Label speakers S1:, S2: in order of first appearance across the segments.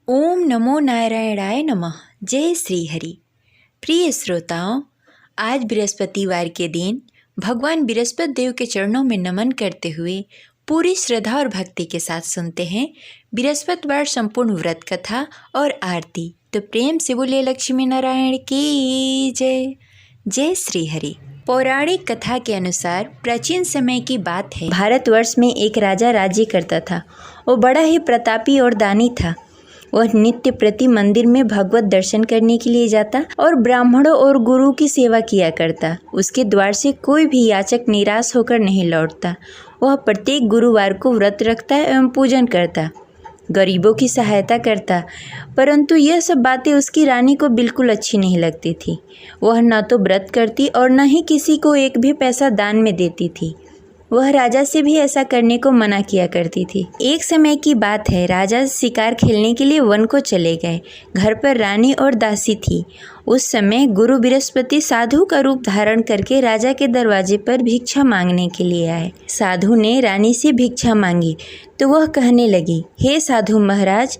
S1: ओम नमो नारायणाय नमः। जय श्री हरि। प्रिय श्रोताओं, आज बृहस्पतिवार के दिन भगवान बृहस्पति देव के चरणों में नमन करते हुए पूरी श्रद्धा और भक्ति के साथ सुनते हैं बृहस्पतिवार संपूर्ण व्रत कथा और आरती। तो प्रेम से बोले लक्ष्मी नारायण की जय। जय श्री हरि। पौराणिक कथा के अनुसार प्राचीन समय की बात है। भारतवर्ष में एक राजा राज्य करता था। वो बड़ा ही प्रतापी और दानी था। वह नित्य प्रति मंदिर में भगवत दर्शन करने के लिए जाता और ब्राह्मणों और गुरु की सेवा किया करता। उसके द्वार से कोई भी याचक निराश होकर नहीं लौटता। वह प्रत्येक गुरुवार को व्रत रखता एवं पूजन करता, गरीबों की सहायता करता। परंतु यह सब बातें उसकी रानी को बिल्कुल अच्छी नहीं लगती थी। वह न तो व्रत करती और न ही किसी को एक भी पैसा दान में देती थी। वह राजा से भी ऐसा करने को मना किया करती थी। एक समय की बात है, राजा शिकार खेलने के लिए वन को चले गए। घर पर रानी और दासी थी। उस समय गुरु बृहस्पति साधु का रूप धारण करके राजा के दरवाजे पर भिक्षा मांगने के लिए आए। साधु ने रानी से भिक्षा मांगी तो वह कहने लगी, हे साधु महाराज,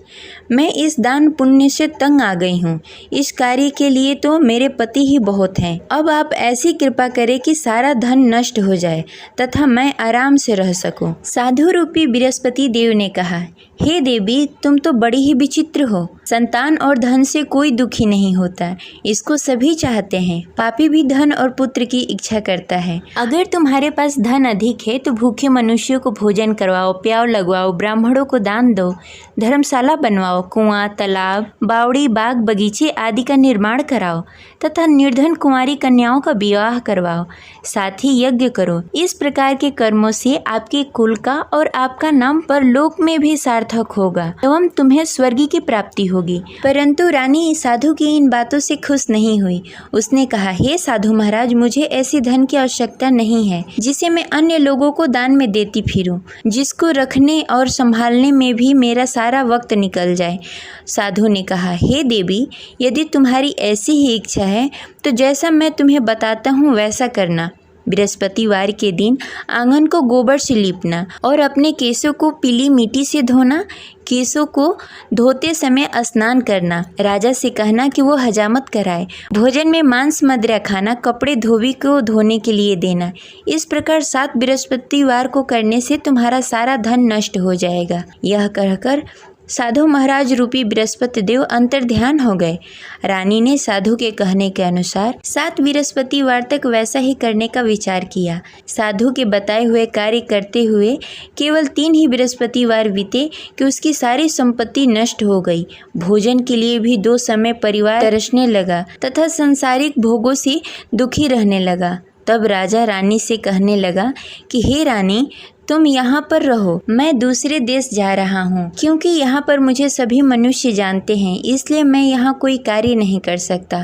S1: मैं इस दान पुण्य से तंग आ गई हूँ। इस कार्य के लिए तो मेरे पति ही बहुत हैं। अब आप ऐसी कृपा करें कि सारा धन नष्ट हो जाए तथा मैं आराम से रह सकूं। साधु रूपी बृहस्पति देव ने कहा, हे देवी, तुम तो बड़ी ही विचित्र हो। संतान और धन से कोई दुखी नहीं होता, इसको सभी चाहते हैं। पापी भी धन और पुत्र की इच्छा करता है। अगर तुम्हारे पास धन अधिक है तो भूखे मनुष्यों को भोजन करवाओ, प्याव लगवाओ, ब्राह्मणों को दान दो, धर्मशाला बनवाओ, कुआं, तालाब, बावड़ी, बाग, बगीचे आदि का निर्माण कराओ तथा निर्धन कुंवारी कन्याओं का विवाह करवाओ। साथ ही यज्ञ करो। इस प्रकार के कर्मों से आपके कुल का और आपका नाम परलोक में भी सार्थक होगा एवं तुम्हें स्वर्ग की प्राप्ति होगी। परंतु रानी साधु की इन बातों से खुश नहीं हुई। उसने कहा, हे साधु महाराज, मुझे ऐसी धन की आवश्यकता नहीं है जिसे मैं अन्य लोगों को दान में देती फिरूं, जिसको रखने और संभालने में भी मेरा सारा वक्त निकल जाए। साधु ने कहा, हे देवी, यदि तुम्हारी ऐसी ही इच्छा है तो जैसा मैं तुम्हें बताता हूँ वैसा करना। बृहस्पतिवार के दिन आंगन को गोबर से लीपना और अपने केशों को पीली मिट्टी से धोना। केशों को धोते समय स्नान करना। राजा से कहना कि वो हजामत कराए। भोजन में मांस मदिरा खाना। कपड़े धोबी को धोने के लिए देना। इस प्रकार 7 बृहस्पतिवार को करने से तुम्हारा सारा धन नष्ट हो जाएगा। यह कहकर साधु महाराज रूपी बृहस्पति देव अंतर्ध्यान हो गए। रानी ने साधु के कहने के अनुसार 7 बृहस्पतिवार तक वैसा ही करने का विचार किया। साधु के बताए हुए कार्य करते हुए केवल 3 ही बृहस्पतिवार बीते कि उसकी सारी संपत्ति नष्ट हो गई। भोजन के लिए भी 2 समय परिवार तरसने लगा तथा सांसारिक भोगों से दुखी रहने लगा। तब राजा रानी से कहने लगा कि हे रानी, तुम यहाँ पर रहो, मैं दूसरे देश जा रहा हूँ। क्योंकि यहाँ पर मुझे सभी मनुष्य जानते हैं, इसलिए मैं यहाँ कोई कार्य नहीं कर सकता।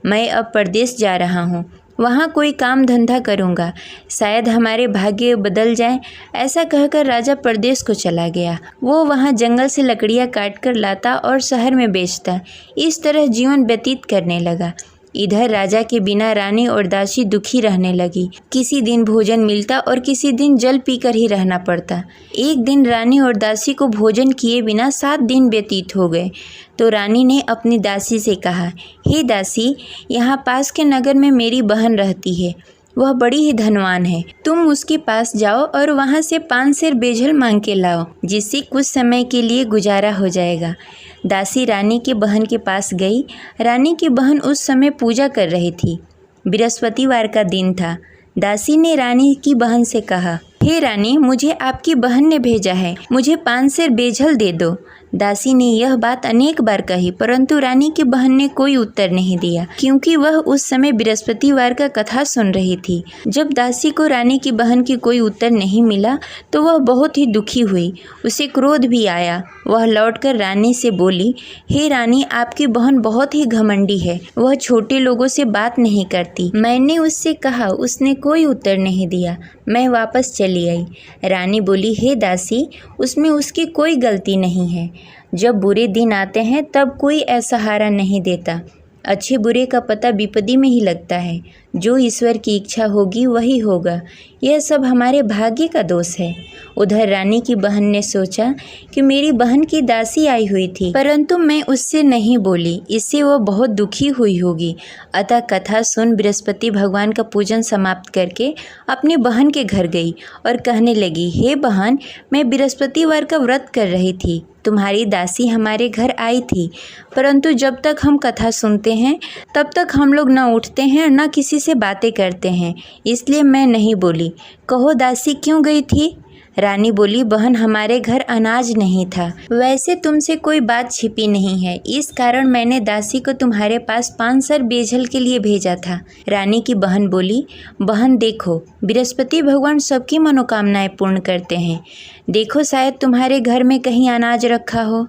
S1: मैं अब परदेश जा रहा हूँ, वहाँ कोई काम धंधा करूँगा, शायद हमारे भाग्य बदल जाए। ऐसा कहकर राजा परदेश को चला गया। वो वहाँ जंगल से लकड़ियाँ काट कर लाता और शहर में बेचता। इस तरह जीवन व्यतीत करने लगा। इधर राजा के बिना रानी और दासी दुखी रहने लगी। किसी दिन भोजन मिलता और किसी दिन जल पीकर ही रहना पड़ता। एक दिन रानी और दासी को भोजन किए बिना 7 दिन व्यतीत हो गए। तो रानी ने अपनी दासी से कहा, हे दासी, यहाँ पास के नगर में मेरी बहन रहती है। वह बड़ी ही धनवान है। तुम उसके पास जाओ और वहाँ से 5 सेर बेझल मांग के लाओ, जिससे कुछ समय के लिए गुजारा हो जाएगा। दासी रानी की बहन के पास गई। रानी की बहन उस समय पूजा कर रही थी। बृहस्पतिवार का दिन था। दासी ने रानी की बहन से कहा, हे रानी, मुझे आपकी बहन ने भेजा है, मुझे 5 सेर बेझल दे दो। दासी ने यह बात अनेक बार कही, परंतु रानी की बहन ने कोई उत्तर नहीं दिया, क्योंकि वह उस समय बृहस्पतिवार का कथा सुन रही थी। जब दासी को रानी की बहन की कोई उत्तर नहीं मिला तो वह बहुत ही दुखी हुई। उसे क्रोध भी आया। वह लौटकर रानी से बोली, हे रानी, आपकी बहन बहुत ही घमंडी है। वह छोटे लोगों से बात नहीं करती। मैंने उससे कहा, उसने कोई उत्तर नहीं दिया। मैं वापस चली आई। रानी बोली, हे दासी, उसमें उसकी कोई गलती नहीं है। जब बुरे दिन आते हैं तब कोई असहारा नहीं देता। अच्छे बुरे का पता विपत्ति में ही लगता है। जो ईश्वर की इच्छा होगी वही होगा, यह सब हमारे भाग्य का दोष है। उधर रानी की बहन ने सोचा कि मेरी बहन की दासी आई हुई थी, परंतु मैं उससे नहीं बोली, इससे वह बहुत दुखी हुई होगी। अतः कथा सुन बृहस्पति भगवान का पूजन समाप्त करके अपनी बहन के घर गई और कहने लगी, हे बहन, मैं बृहस्पतिवार का व्रत कर रही थी, तुम्हारी दासी हमारे घर आई थी, परंतु जब तक हम कथा सुनते हैं तब तक हम लोग न उठते हैं और न किसी से बातें करते हैं, इसलिए मैं नहीं बोली। कहो दासी क्यों गई थी? रानी बोली, बहन, हमारे घर अनाज नहीं था। वैसे तुमसे कोई बात छिपी नहीं है, इस कारण मैंने दासी को तुम्हारे पास 5 सर बेझल के लिए भेजा था। रानी की बहन बोली, बहन देखो, बृहस्पति भगवान सबकी मनोकामनाएं पूर्ण करते हैं, देखो शायद तुम्हारे घर में कहीं अनाज रखा हो।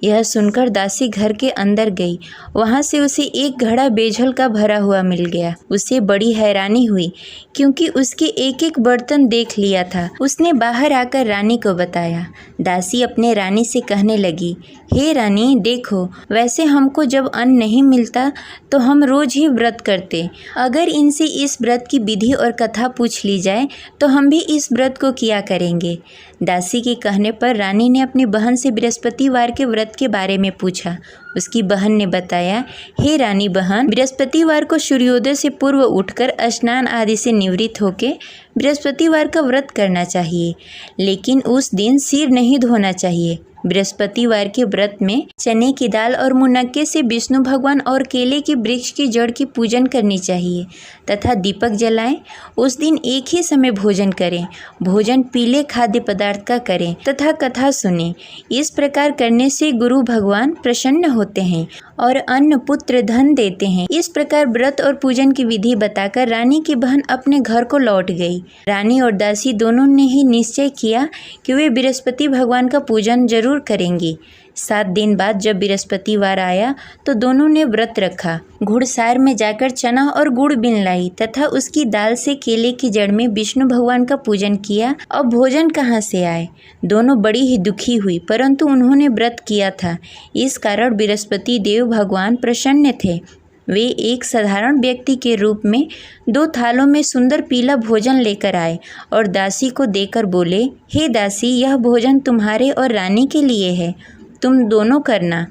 S1: यह सुनकर दासी घर के अंदर गई, वहाँ से उसे एक घड़ा बेझल का भरा हुआ मिल गया। उसे बड़ी हैरानी हुई क्योंकि उसके एक एक बर्तन देख लिया था। उसने बाहर आकर रानी को बताया। दासी अपने रानी से कहने लगी, हे रानी देखो, वैसे हमको जब अन्न नहीं मिलता तो हम रोज ही व्रत करते, अगर इनसे इस व्रत की विधि और कथा पूछ ली जाए तो हम भी इस व्रत को किया करेंगे। दासी के कहने पर रानी ने अपनी बहन से बृहस्पतिवार के व्रत के बारे में पूछा। उसकी बहन ने बताया, हे रानी बहन, बृहस्पतिवार को सूर्योदय से पूर्व उठकर स्नान आदि से निवृत्त होकर बृहस्पतिवार का व्रत करना चाहिए, लेकिन उस दिन सिर नहीं धोना चाहिए। बृहस्पतिवार के व्रत में चने की दाल और मुनक्के से विष्णु भगवान और केले के वृक्ष की जड़ की पूजन करनी चाहिए तथा दीपक जलाएं। उस दिन एक ही समय भोजन करें, भोजन पीले खाद्य पदार्थ का करें तथा कथा सुनें। इस प्रकार करने से गुरु भगवान प्रसन्न होते हैं और अन्न पुत्र धन देते हैं। इस प्रकार व्रत और पूजन की विधि बताकर रानी की बहन अपने घर को लौट गई। रानी और दासी दोनों ने ही निश्चय किया कि वे बृहस्पति भगवान का पूजन जरूर करेंगी। 7 दिन बाद जब बृहस्पतिवार आया तो दोनों ने व्रत रखा। घुड़सार में जाकर चना और गुड़ बीन लाई तथा उसकी दाल से केले की जड़ में विष्णु भगवान का पूजन किया। अब भोजन कहाँ से आए? दोनों बड़ी ही दुखी हुई, परंतु उन्होंने व्रत किया था, इस कारण बृहस्पति देव भगवान प्रसन्न थे। वे एक साधारण व्यक्ति के रूप में 2 थालों में सुंदर पीला भोजन लेकर आए और दासी को देकर बोले, हे दासी, यह भोजन तुम्हारे और रानी के लिए है, तुम दोनों करना।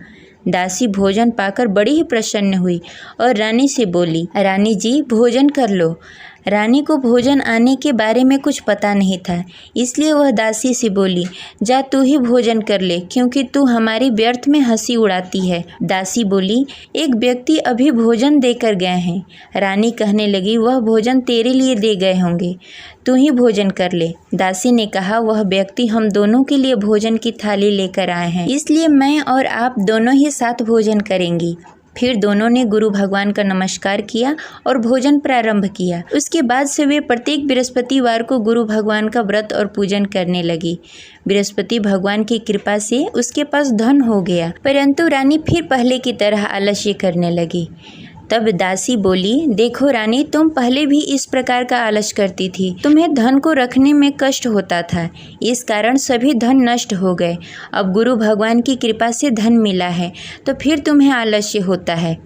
S1: दासी भोजन पाकर बड़ी ही प्रसन्न हुई और रानी से बोली, रानी जी भोजन कर लो। रानी को भोजन आने के बारे में कुछ पता नहीं था, इसलिए वह दासी से बोली, जा तू ही भोजन कर ले, क्योंकि तू हमारी व्यर्थ में हंसी उड़ाती है। दासी बोली, एक व्यक्ति अभी भोजन देकर गए हैं। रानी कहने लगी, वह भोजन तेरे लिए दे गए होंगे, तू ही भोजन कर ले। दासी ने कहा, वह व्यक्ति हम दोनों के लिए भोजन की थाली लेकर आए हैं, इसलिए मैं और आप दोनों ही साथ भोजन करेंगी। फिर दोनों ने गुरु भगवान का नमस्कार किया और भोजन प्रारंभ किया। उसके बाद से वे प्रत्येक बृहस्पतिवार को गुरु भगवान का व्रत और पूजन करने लगी। बृहस्पति भगवान की कृपा से उसके पास धन हो गया, परंतु रानी फिर पहले की तरह आलस्य करने लगी। तब दासी बोली, देखो रानी, तुम पहले भी इस प्रकार का आलस करती थी, तुम्हें धन को रखने में कष्ट होता था, इस कारण सभी धन नष्ट हो गए। अब गुरु भगवान की कृपा से धन मिला है तो फिर तुम्हें आलस्य होता है।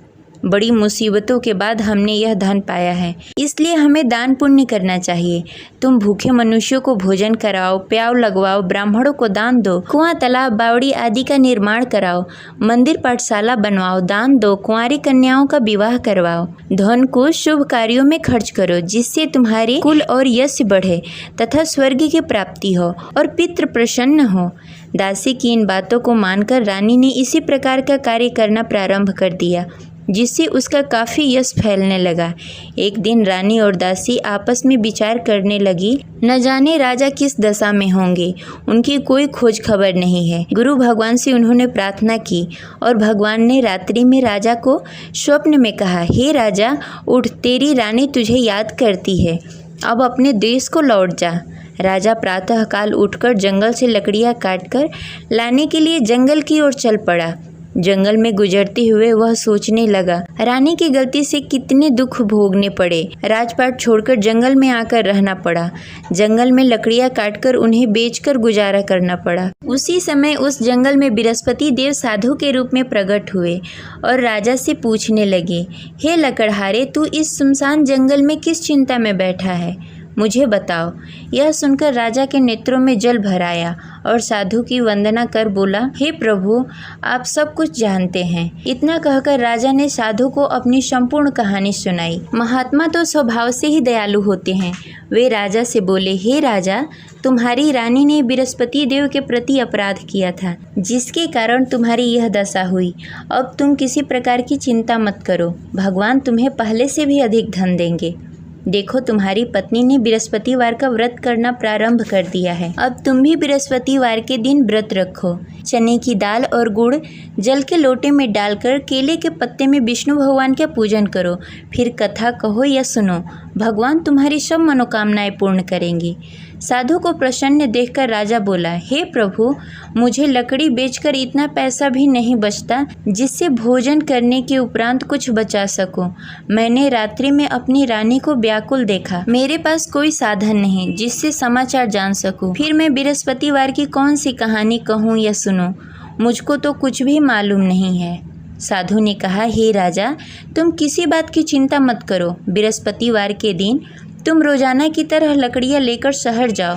S1: बड़ी मुसीबतों के बाद हमने यह धन पाया है, इसलिए हमें दान पुण्य करना चाहिए। तुम भूखे मनुष्यों को भोजन कराओ, प्याव लगवाओ, ब्राह्मणों को दान दो, कुआं, तालाब, बावड़ी आदि का निर्माण कराओ, मंदिर पाठशाला बनवाओ, दान दो, कुंवारी कन्याओं का विवाह करवाओ। धन को शुभ कार्यों में खर्च करो, जिससे तुम्हारे कुल और यश बढ़े तथा स्वर्ग की प्राप्ति हो और पितृ प्रसन्न हो। दासी की इन बातों को मानकर रानी ने इसी प्रकार का कार्य करना प्रारंभ कर दिया, जिससे उसका काफ़ी यश फैलने लगा। एक दिन रानी और दासी आपस में विचार करने लगी, न जाने राजा किस दशा में होंगे, उनकी कोई खोज खबर नहीं है। गुरु भगवान से उन्होंने प्रार्थना की और भगवान ने रात्रि में राजा को स्वप्न में कहा, हे राजा, उठ, तेरी रानी तुझे याद करती है, अब अपने देश को लौट जा। राजा प्रातःकाल उठकर जंगल से लकड़ियाँ काटकर लाने के लिए जंगल की ओर चल पड़ा। जंगल में गुजरते हुए वह सोचने लगा, रानी की गलती से कितने दुख भोगने पड़े। राजपाट छोड़कर जंगल में आकर रहना पड़ा। जंगल में लकड़ियां काटकर उन्हें बेचकर गुजारा करना पड़ा। उसी समय उस जंगल में बृहस्पति देव साधु के रूप में प्रकट हुए और राजा से पूछने लगे, हे लकड़हारे, तू इस सुनसान जंगल में किस चिंता में बैठा है, मुझे बताओ। यह सुनकर राजा के नेत्रों में जल भर आया और साधु की वंदना कर बोला, हे प्रभु, आप सब कुछ जानते हैं। इतना कहकर राजा ने साधु को अपनी संपूर्ण कहानी सुनाई। महात्मा तो स्वभाव से ही दयालु होते हैं। वे राजा से बोले, हे राजा, तुम्हारी रानी ने बृहस्पति देव के प्रति अपराध किया था, जिसके कारण तुम्हारी यह दशा हुई। अब तुम किसी प्रकार की चिंता मत करो, भगवान तुम्हें पहले से भी अधिक धन देंगे। देखो, तुम्हारी पत्नी ने बृहस्पतिवार का व्रत करना प्रारंभ कर दिया है। अब तुम भी बृहस्पतिवार के दिन व्रत रखो। चने की दाल और गुड़ जल के लोटे में डालकर केले के पत्ते में विष्णु भगवान का पूजन करो। फिर कथा कहो या सुनो, भगवान तुम्हारी सब मनोकामनाएं पूर्ण करेंगे। साधु को प्रसन्न देखकर राजा बोला, हे प्रभु, मुझे लकड़ी बेचकर इतना पैसा भी नहीं बचता जिससे भोजन करने के उपरांत कुछ बचा सकूं। मैंने रात्रि में अपनी रानी को व्याकुल देखा। मेरे पास कोई साधन नहीं जिससे समाचार जान सकूं। फिर मैं बृहस्पतिवार की कौन सी कहानी कहूं या सुनूं, मुझको तो कुछ भी मालूम नहीं है। साधु ने कहा, हे राजा, तुम किसी बात की चिंता मत करो। बृहस्पतिवार के दिन तुम रोजाना की तरह लकड़ियाँ लेकर शहर जाओ।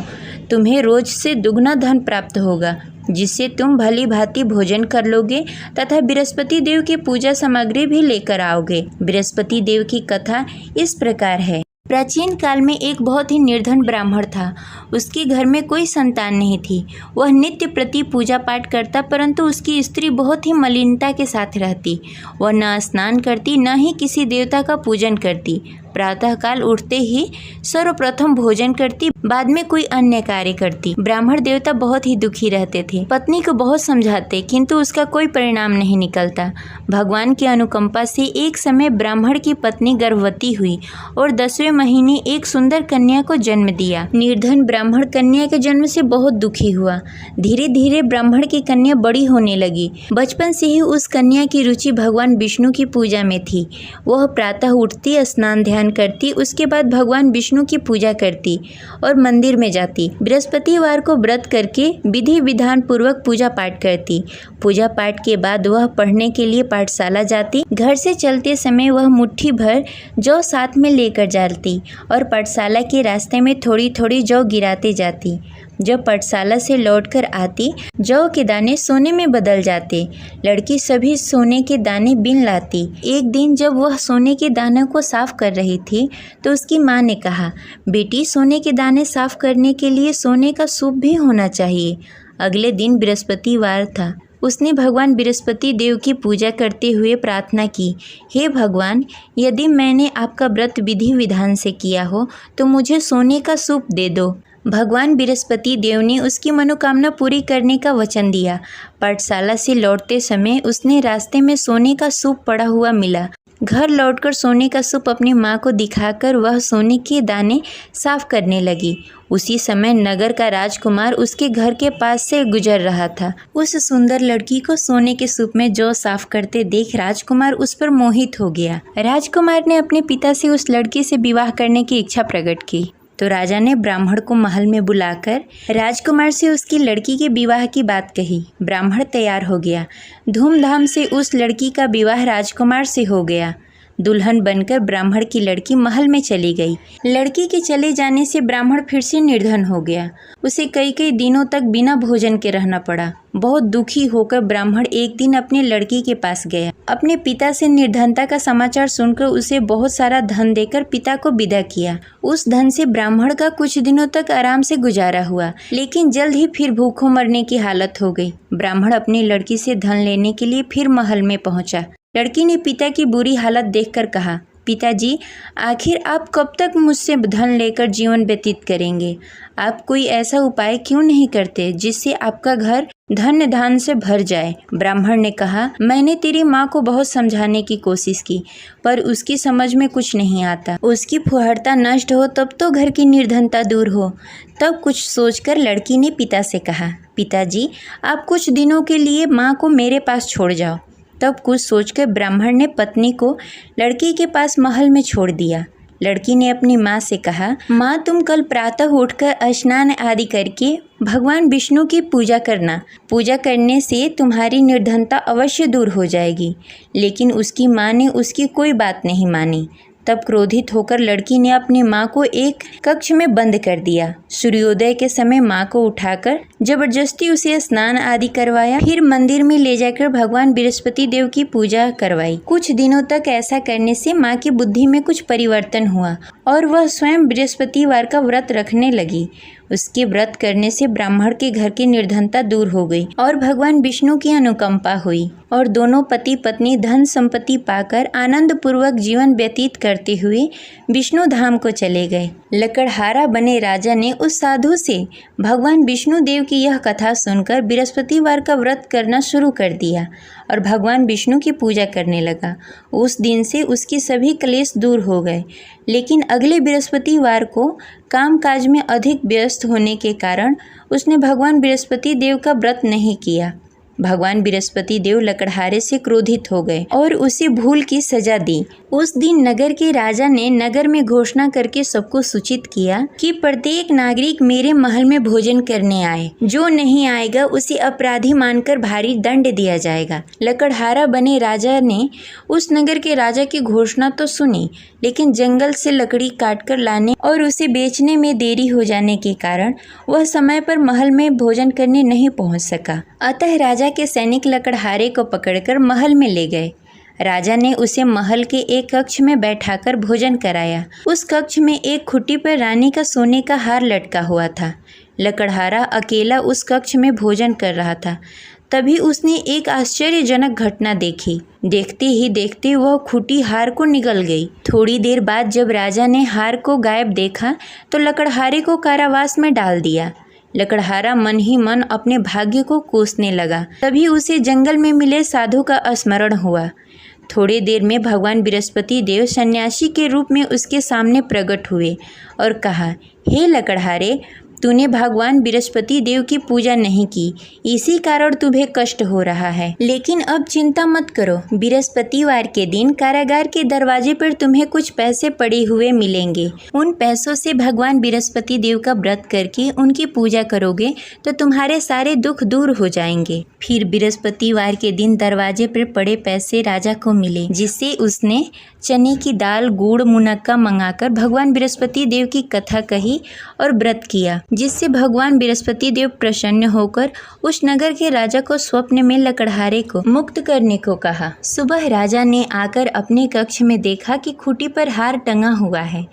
S1: तुम्हें रोज से दुगना धन प्राप्त होगा, जिससे तुम भली भांति भोजन कर लोगे तथा बृहस्पति देव की पूजा सामग्री भी लेकर आओगे। बृहस्पति देव की कथा इस प्रकार है। प्राचीन काल में एक बहुत ही निर्धन ब्राह्मण था। उसके घर में कोई संतान नहीं थी। वह नित्य प्रति पूजा पाठ करता, परंतु उसकी स्त्री बहुत ही मलिनता के साथ रहती। वह न स्नान करती, न ही किसी देवता का पूजन करती। प्रातःकाल उठते ही सर्वप्रथम भोजन करती, बाद में कोई अन्य कार्य करती। ब्राह्मण देवता बहुत ही दुखी रहते थे। पत्नी को बहुत समझाते, किंतु उसका कोई परिणाम नहीं निकलता। भगवान की अनुकंपा से एक समय ब्राह्मण की पत्नी गर्भवती हुई और 10वें महीने एक सुंदर कन्या को जन्म दिया। निर्धन ब्राह्मण कन्या के जन्म से बहुत दुखी हुआ। धीरे धीरे ब्राह्मण की कन्या बड़ी होने लगी। बचपन से ही उस कन्या की रुचि भगवान विष्णु की पूजा में थी। वह प्रातः उठती, स्नान ध्यान करती, उसके बाद भगवान विष्णु की पूजा करती और मंदिर में जाती। बृहस्पतिवार को व्रत करके विधि विधान पूर्वक पूजा पाठ करती। पूजा पाठ के बाद वह पढ़ने के लिए पाठशाला जाती। घर से चलते समय वह मुट्ठी भर जौ साथ में लेकर जाती और पाठशाला के रास्ते में थोड़ी थोड़ी जौ गिराते जाती। जब पाठशाला से लौटकर आती, जौ के दाने सोने में बदल जाते। लड़की सभी सोने के दाने बीन लाती। एक दिन जब वह सोने के दानों को साफ कर रही थी, तो उसकी माँ ने कहा, बेटी, सोने के दाने साफ करने के लिए सोने का सूप भी होना चाहिए। अगले दिन बृहस्पतिवार था। उसने भगवान बृहस्पति देव की पूजा करते हुए प्रार्थना की, हे भगवान, यदि मैंने आपका व्रत विधि विधान से किया हो तो मुझे सोने का सूप दे दो। भगवान बृहस्पति देव ने उसकी मनोकामना पूरी करने का वचन दिया। पाठशाला से लौटते समय उसने रास्ते में सोने का सूप पड़ा हुआ मिला। घर लौटकर सोने का सूप अपनी माँ को दिखाकर वह सोने के दाने साफ करने लगी। उसी समय नगर का राजकुमार उसके घर के पास से गुजर रहा था। उस सुंदर लड़की को सोने के सूप में जौ साफ करते देख राजकुमार उस पर मोहित हो गया। राजकुमार ने अपने पिता से उस लड़की से विवाह करने की इच्छा प्रकट की। तो राजा ने ब्राह्मण को महल में बुलाकर राजकुमार से उसकी लड़की के विवाह की बात कही। ब्राह्मण तैयार हो गया। धूमधाम से उस लड़की का विवाह राजकुमार से हो गया। दुल्हन बनकर ब्राह्मण की लड़की महल में चली गई। लड़की के चले जाने से ब्राह्मण फिर से निर्धन हो गया। उसे कई कई दिनों तक बिना भोजन के रहना पड़ा। बहुत दुखी होकर ब्राह्मण एक दिन अपनी लड़की के पास गया। अपने पिता से निर्धनता का समाचार सुनकर उसे बहुत सारा धन देकर पिता को विदा किया। उस धन से ब्राह्मण का कुछ दिनों तक आराम से गुजारा हुआ, लेकिन जल्द ही फिर भूखों मरने की हालत हो गई। ब्राह्मण अपनी लड़की से धन लेने के लिए फिर महल में पहुंचा। लड़की ने पिता की बुरी हालत देखकर कहा, पिताजी, आखिर आप कब तक मुझसे धन लेकर जीवन व्यतीत करेंगे? आप कोई ऐसा उपाय क्यों नहीं करते जिससे आपका घर धन्य धान से भर जाए? ब्राह्मण ने कहा, मैंने तेरी माँ को बहुत समझाने की कोशिश की, पर उसकी समझ में कुछ नहीं आता। उसकी फुहड़ता नष्ट हो तब तो घर की निर्धनता दूर हो। तब कुछ सोचकर लड़की ने पिता से कहा, पिताजी, आप कुछ दिनों के लिए माँ को मेरे पास छोड़ जाओ। तब कुछ सोचकर ब्राह्मण ने पत्नी को लड़की के पास महल में छोड़ दिया। लड़की ने अपनी माँ से कहा, माँ तुम कल प्रातः उठकर स्नान आदि करके भगवान विष्णु की पूजा करना। पूजा करने से तुम्हारी निर्धनता अवश्य दूर हो जाएगी। लेकिन उसकी माँ ने उसकी कोई बात नहीं मानी। तब क्रोधित होकर लड़की ने अपनी माँ को एक कक्ष में बंद कर दिया। सूर्योदय के समय माँ को उठाकर जबरदस्ती उसे स्नान आदि करवाया। फिर मंदिर में ले जाकर भगवान बृहस्पति देव की पूजा करवाई। कुछ दिनों तक ऐसा करने से माँ की बुद्धि में कुछ परिवर्तन हुआ और वह स्वयं बृहस्पतिवार का व्रत रखने लगी। उसके व्रत करने से ब्राह्मण के घर की निर्धनता दूर हो गई और भगवान विष्णु की अनुकंपा हुई और दोनों पति पत्नी धन संपत्ति पाकर आनंद पूर्वक जीवन व्यतीत करते हुए विष्णु धाम को चले गए। लकड़हारा बने राजा ने उस साधु से भगवान विष्णु देव की यह कथा सुनकर बृहस्पतिवार का व्रत करना शुरू कर दिया और भगवान विष्णु की पूजा करने लगा। उस दिन से उसकी सभी क्लेश दूर हो गए। लेकिन अगले बृहस्पतिवार को कामकाज में अधिक व्यस्त होने के कारण उसने भगवान बृहस्पति देव का व्रत नहीं किया। भगवान बृहस्पति देव लकड़हारे से क्रोधित हो गए और उसे भूल की सजा दी। उस दिन नगर के राजा ने नगर में घोषणा करके सबको सूचित किया कि प्रत्येक नागरिक मेरे महल में भोजन करने आए। जो नहीं आएगा उसे अपराधी मानकर भारी दंड दिया जाएगा। लकड़हारा बने राजा ने उस नगर के राजा की घोषणा तो सुनी, लेकिन जंगल से लकड़ी काटकर लाने और उसे बेचने में देरी हो जाने के कारण वह समय पर महल में भोजन करने नहीं पहुंच सका। अतः राजा के सैनिक लकड़हारे को पकड़कर महल में ले गए। राजा ने उसे महल के एक कक्ष में बैठाकर भोजन कराया। उस कक्ष में एक खुट्टी पर रानी का सोने का हार लटका हुआ था। लकड़हारा अकेला उस कक्ष में भोजन कर रहा था। तभी उसने एक आश्चर्यजनक घटना देखी। देखते ही देखते वह खुट्टी हार को निगल गई। थोड़ी देर बाद जब राजा ने हार को गायब देखा तो लकड़हारे को कारावास में डाल दिया। लकड़हारा मन ही मन अपने भाग्य को कोसने लगा। तभी उसे जंगल में मिले साधु का स्मरण हुआ। थोड़ी देर में भगवान बृहस्पति देव सन्यासी के रूप में उसके सामने प्रकट हुए और कहा, हे लकड़हारे, तूने भगवान बृहस्पति देव की पूजा नहीं की, इसी कारण तुम्हें कष्ट हो रहा है। लेकिन अब चिंता मत करो, बृहस्पतिवार के दिन कारागार के दरवाजे पर तुम्हें कुछ पैसे पड़े हुए मिलेंगे। उन पैसों से भगवान बृहस्पति देव का व्रत करके उनकी पूजा करोगे तो तुम्हारे सारे दुख दूर हो जाएंगे। फिर बृहस्पतिवार के दिन दरवाजे पर पड़े पैसे राजा को मिले, जिससे उसने चने की दाल, गुड़, मुनक्का मंगाकर भगवान बृहस्पति देव की कथा कही और व्रत किया, जिससे भगवान बृहस्पति देव प्रसन्न होकर उस नगर के राजा को स्वप्न में लकड़हारे को मुक्त करने को कहा। सुबह राजा ने आकर अपने कक्ष में देखा कि खूंटी पर हार टंगा हुआ है।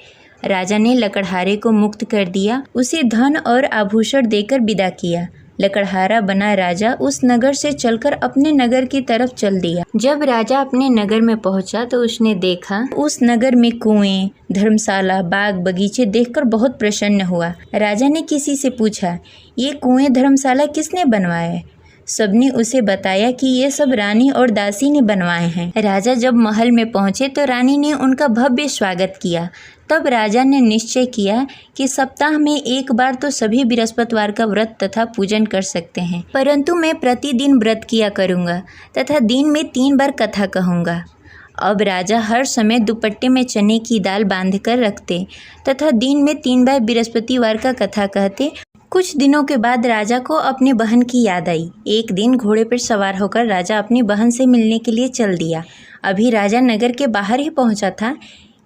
S1: राजा ने लकड़हारे को मुक्त कर दिया, उसे धन और आभूषण देकर विदा किया। लकड़हारा बना राजा उस नगर से चलकर अपने नगर की तरफ चल दिया। जब राजा अपने नगर में पहुंचा तो उसने देखा उस नगर में कुएं, धर्मशाला, बाग बगीचे देखकर बहुत प्रसन्न हुआ। राजा ने किसी से पूछा, ये कुएं, धर्मशाला किसने बनवाए? सबने उसे बताया कि ये सब रानी और दासी ने बनवाए हैं। राजा जब महल में पहुंचे तो रानी ने उनका भव्य स्वागत किया। तब राजा ने निश्चय किया कि सप्ताह में एक बार तो सभी बृहस्पतिवार का व्रत तथा पूजन कर सकते हैं, परंतु मैं प्रतिदिन व्रत किया करूँगा तथा दिन में 3 बार कथा कहूँगा। अब राजा हर समय दुपट्टे में चने की दाल बांधकर रखते तथा दिन में 3 बार बृहस्पतिवार का कथा कहते। कुछ दिनों के बाद राजा को अपनी बहन की याद आई। एक दिन घोड़े पर सवार होकर राजा अपनी बहन से मिलने के लिए चल दिया। अभी राजा नगर के बाहर ही पहुंचा था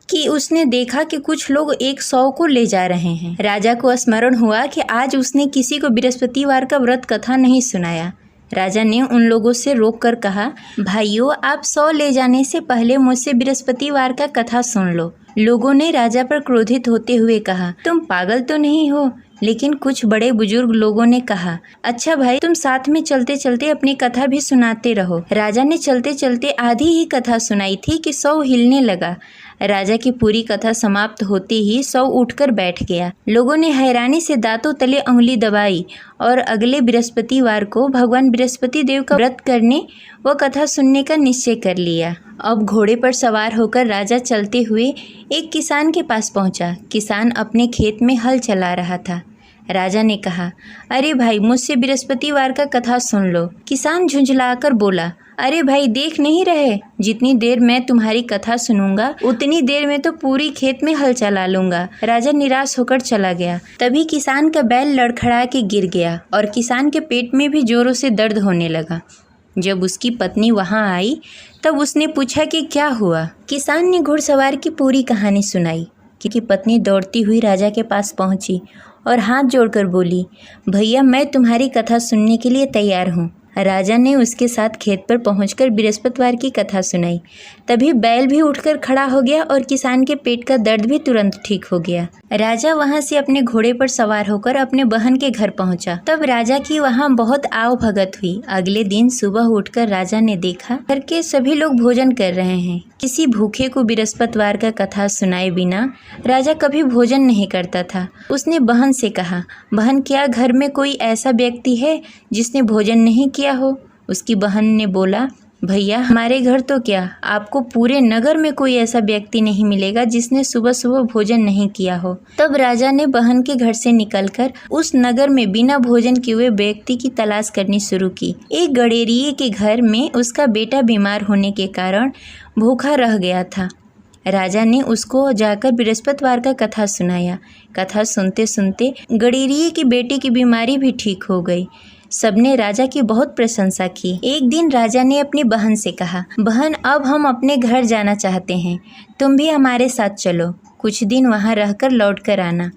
S1: कि उसने देखा कि कुछ लोग एक 100 को ले जा रहे हैं। राजा को स्मरण हुआ कि आज उसने किसी को बृहस्पतिवार का व्रत कथा नहीं सुनाया। राजा ने उन लोगों से रोककर कहा, भाइयों, आप 100 ले जाने से पहले मुझसे बृहस्पतिवार का कथा सुन लो। लोगों ने राजा पर क्रोधित होते हुए कहा, तुम पागल तो नहीं हो? लेकिन कुछ बड़े बुजुर्ग लोगों ने कहा, अच्छा भाई, तुम साथ में चलते चलते अपनी कथा भी सुनाते रहो। राजा ने चलते चलते आधी ही कथा सुनाई थी कि 100 हिलने लगा। राजा की पूरी कथा समाप्त होते ही 100 उठकर बैठ गया। लोगों ने हैरानी से दांतों तले उंगली दबाई और अगले बृहस्पतिवार को भगवान बृहस्पति देव का व्रत करने व कथा सुनने का निश्चय कर लिया। अब घोड़े पर सवार होकर राजा चलते हुए एक किसान के पास पहुंचा। किसान अपने खेत में हल चला रहा था। राजा ने कहा, अरे भाई, मुझसे बृहस्पतिवार का कथा सुन लो। किसान झुंझलाकर बोला, अरे भाई, देख नहीं रहे, जितनी देर मैं तुम्हारी कथा सुनूंगा उतनी देर में तो पूरी खेत में हल चला लूंगा। राजा निराश होकर चला गया। तभी किसान का बैल लड़खड़ा के गिर गया और किसान के पेट में भी जोरों से दर्द होने लगा। जब उसकी पत्नी वहां आई तब उसने पूछा कि क्या हुआ। किसान ने घुड़सवार की पूरी कहानी सुनाई कि पत्नी दौड़ती हुई राजा के पास पहुंची और हाथ जोड़कर बोली, भैया मैं तुम्हारी कथा सुनने के लिए तैयार हूँ। राजा ने उसके साथ खेत पर पहुंचकर बृहस्पतिवार की कथा सुनाई। तभी बैल भी उठकर खड़ा हो गया और किसान के पेट का दर्द भी तुरंत ठीक हो गया। राजा वहां से अपने घोड़े पर सवार होकर अपने बहन के घर पहुंचा। तब राजा की वहां बहुत आव भगत हुई। अगले दिन सुबह उठकर राजा ने देखा घर के सभी लोग भोजन कर रहे हैं। किसी भूखे को बृहस्पतिवार का कथा सुनाए बिना राजा कभी भोजन नहीं करता था। उसने बहन से कहा, बहन क्या घर में कोई ऐसा व्यक्ति है जिसने भोजन नहीं किया हो? उसकी बहन ने बोला, भैया हमारे घर तो क्या, आपको पूरे नगर में कोई ऐसा व्यक्ति नहीं मिलेगा जिसने सुबह सुबह भोजन नहीं किया हो। तब राजा ने बहन के घर से निकलकर उस नगर में बिना भोजन किए हुए व्यक्ति की तलाश करनी शुरू की। एक गडेरिये के घर में उसका बेटा बीमार होने के कारण भूखा रह गया था। राजा ने उसको जाकर बृहस्पतिवार का कथा सुनाया। कथा सुनते सुनते गडेरिये की बेटे की बीमारी भी ठीक हो गई। सबने राजा की बहुत प्रशंसा की। एक दिन राजा ने अपनी बहन से कहा, बहन अब हम अपने घर जाना चाहते हैं, तुम भी हमारे साथ चलो, कुछ दिन वहाँ रहकर लौट कर आना।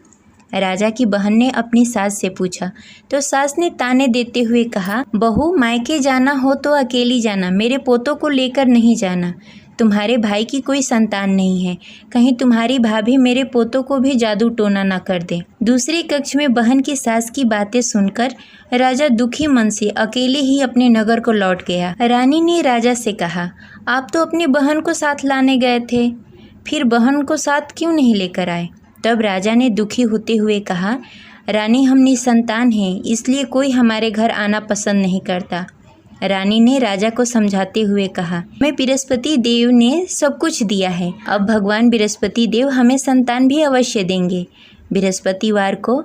S1: राजा की बहन ने अपनी सास से पूछा तो सास ने ताने देते हुए कहा, बहू मायके जाना हो तो अकेली जाना, मेरे पोतों को लेकर नहीं जाना। तुम्हारे भाई की कोई संतान नहीं है, कहीं तुम्हारी भाभी मेरे पोतों को भी जादू टोना न कर दे। दूसरे कक्ष में बहन की सास की बातें सुनकर राजा दुखी मन से अकेले ही अपने नगर को लौट गया। रानी ने राजा से कहा, आप तो अपनी बहन को साथ लाने गए थे, फिर बहन को साथ क्यों नहीं लेकर आए? तब राजा ने दुखी होते हुए कहा, रानी हम निसंतान हैं, इसलिए कोई हमारे घर आना पसंद नहीं करता। रानी ने राजा को समझाते हुए कहा, मैं बृहस्पति देव ने सब कुछ दिया है, अब भगवान बृहस्पति देव हमें संतान भी अवश्य देंगे। बृहस्पतिवार को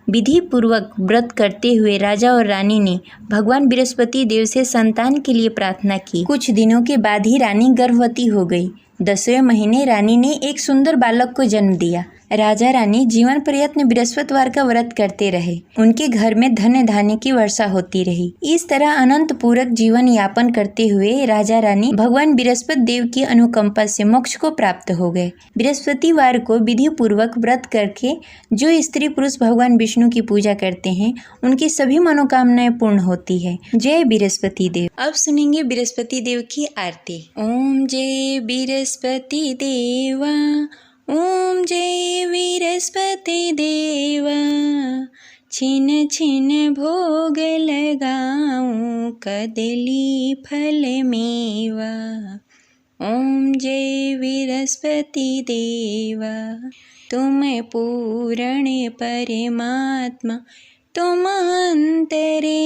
S1: विधि पूर्वक व्रत करते हुए राजा और रानी ने भगवान बृहस्पति देव से संतान के लिए प्रार्थना की। कुछ दिनों के बाद ही रानी गर्भवती हो गई। 10वें महीने रानी ने एक सुंदर बालक को जन्म दिया। राजा रानी जीवन प्रयत्न बृहस्पतिवार का व्रत करते रहे। उनके घर में धन्य धान्य की वर्षा होती रही। इस तरह अनंत पूरक जीवन यापन करते हुए राजा रानी भगवान बृहस्पति देव की अनुकंपा से मोक्ष को प्राप्त हो गए। बृहस्पतिवार को विधि पूर्वक व्रत करके जो स्त्री पुरुष भगवान विष्णु की पूजा करते हैं उनकी सभी मनोकामनाएं पूर्ण होती है। जय बृहस्पति देव। अब सुनेंगे बृहस्पति देव की आरती। ओम जय बृहस्पति देवा, ओम जय बृहस्पति देवा, छिन छिन भोग लगाऊं कदली फल मेवा। ओम जय बृहस्पति देवा, तुम पूर्ण परमात्मा, तुम अंतर्यामी,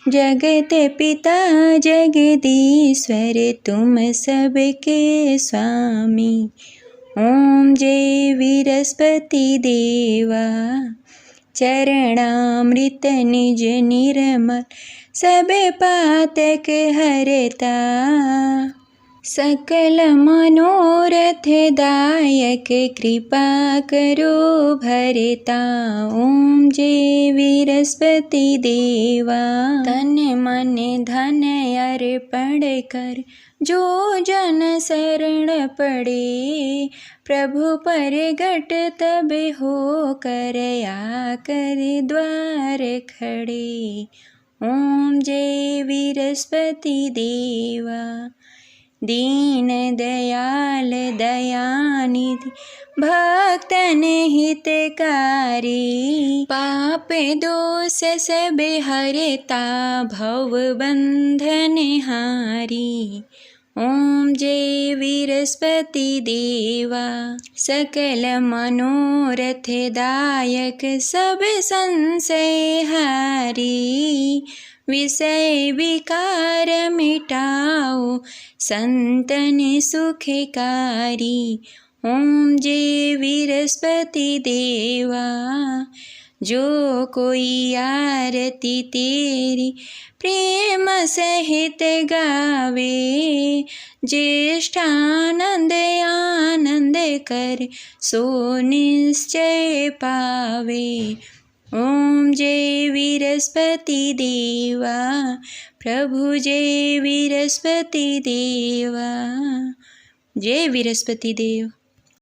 S1: जगत पिता जगदीश्वर, तुम सबके स्वामी। ओम जय बृहस्पति देवा, चरणामृत निज निर्मल, सब पातक हरता, सकल मनोरथ दायक, कृपा करो भरता। ओम जय बृहस्पति देवा, तन मन धन अर्पण कर, जो जन शरण पड़े, प्रभु प्रगट तब हो कर, आकर द्वार खड़े। ओम जय बृहस्पति देवा, दीन दयाल दयानिधि, भक्तन हितकारी, पाप दोष सब हरता, भव बंधन हारी। ओम जय बृहस्पति देवा, सकल मनोरथ दायक, सब संशय हारी, विषय विकार मिटाओ, संतन सुखकारी। ओम जय बृहस्पति देवा, जो कोई आरती तेरी प्रेम सहित गावे, ज्येष्ठानंद आनंद कर सो निश्चय पावे। ओम जय विरस्पति देवा, प्रभु जय विरस्पति देवा। जय विरस्पति देव।